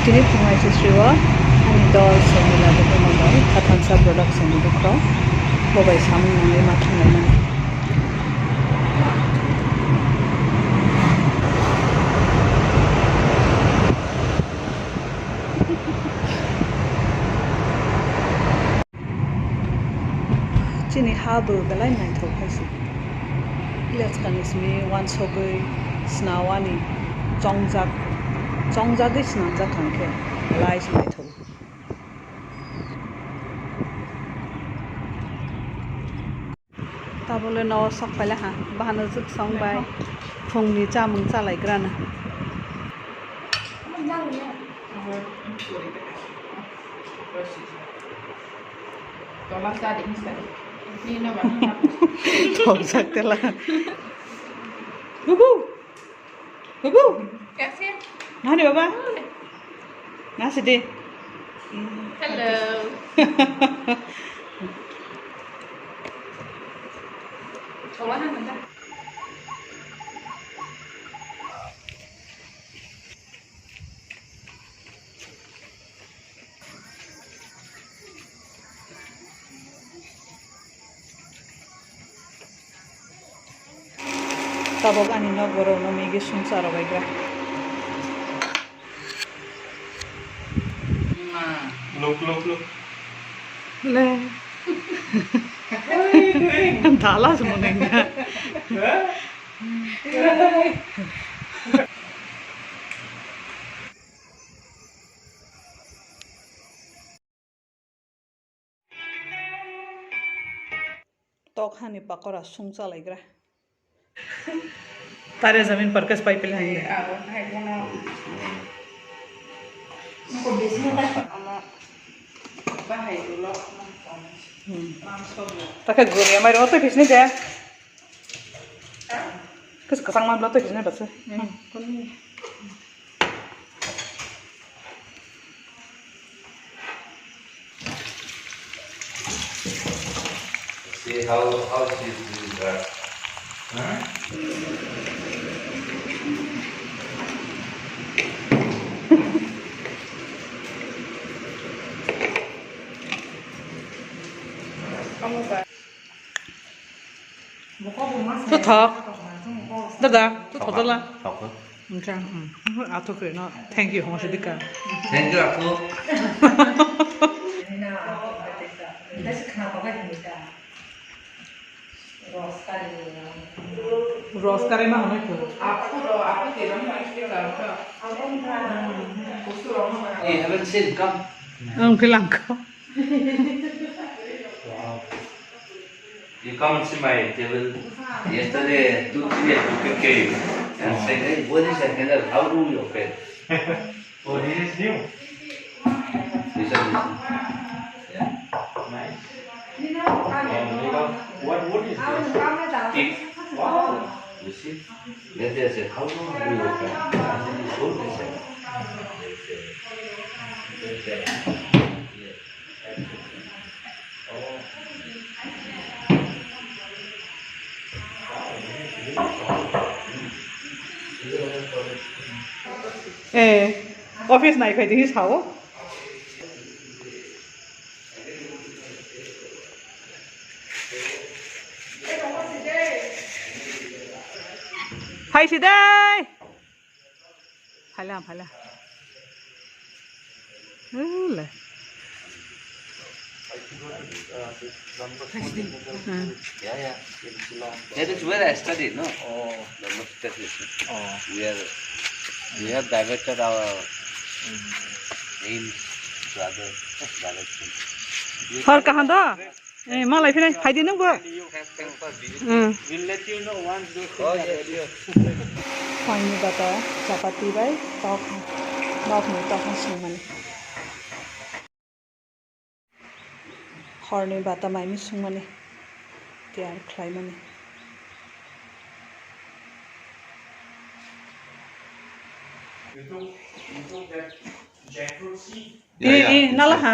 Kini phungai sisriwa ani dol semila de pemodal khathansa production ni dokro bobai samung ngai mathungai mani chini habu belai nai thok haisi let's kan ismi one sogoi snawani chongjak dei snamjak thangke lai sinai thok tabole no sokpala ha bahana juk songbai phungni chamung chalaigrana Tolak tadi misalnya. Ini nama. thok tela bubu bubu Kasih. nani baba nasi de Hello. Tolakan bentar. tabok ani no goro no megi sungsara baigra Look. le dala semunengnya tok hani pakora sungsa laigra तारे जमीन पर कस pipe ले हैं Kok biasanya kan sama bahaya dulu. ताके गोरिया मारे ओतो फिसने दे कस कसंग मान तो फिसने बस See how she's doing that. Huh? Kamu kan. तो था दादा तो थोड़ा Học không? अच्छा आ तो फिर ना थैंक यू हम सिद्धिका Thank you aku. रोज करे ना हमें तो Aku tidak mau istilah. Hey, haven't seen, come. फिलहाल को You come and see my table. Yesterday, 2 p.m. you came and said, hey, what is that handle? How do you open? Oh, this is new. Listen. Yeah. Nice. What wood is this? Keep. Wow. You see? Then they said, how do you open? I said, it's good, they said. They said, office नहीं खाई थी Sao हाय सीधे फला ले yeah. That is where I studied, no? Oh. The multiplication. Oh. We have diverted our aims to other directions. Sir कहाँ दो ए मलाई फिर खाइदिनु गो We'll let you know once those things are ready. पानीबाट चपाती बाई टक नख्ने टक्ने माने हर्ने बात माइमी सुङ माने त्यार खलाइ माने You took that jackfruit seed. ए नला हा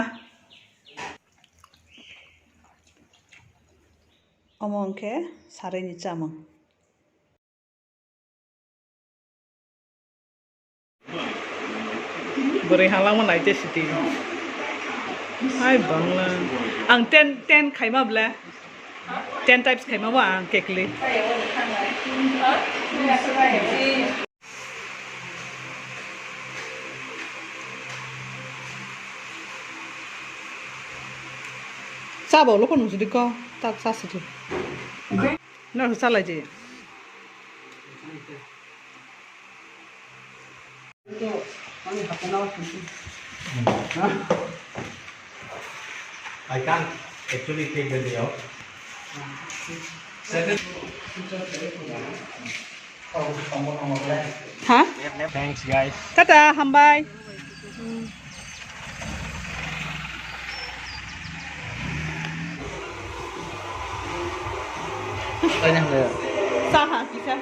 अमंके सारायनि चामं Beri halang mana aja sih. Hai bangla. Ang 10 kaima bela. 10 types kaima wa ang kekli. 哎呀，我得看看。啊，你俩是外人。 Sa bảo lúc con ngủ đi co, ta sa sự thôi. Nó là sa lại gì? I can't actually take the day out. Hả? Thanks, guys. Tata, hambai. Đây nè người. Sa hả? Bisa?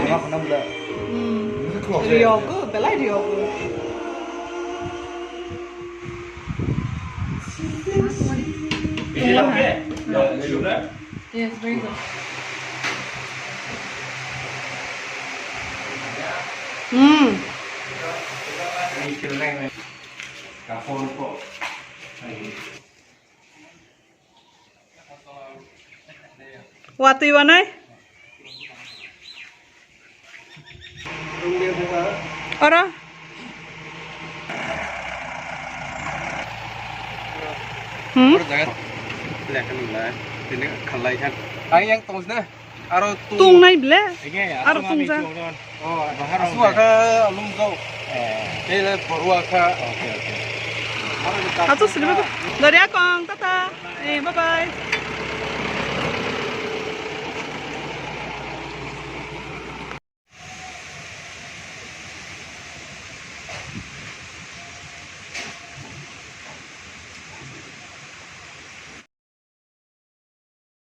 Nó năm lợ. Rio cơ, belai Rio cơ. Is it okay? The sugar? Yes, very good. Cả phone của. What do you want? Ora. Anh yang tong na. Aro Tung này bela. Aro tung ra. Oh, aswa ka alum go. Đây là porwa ka. Okay. Hatu sini betul. Dari akong, tata. Bye bye.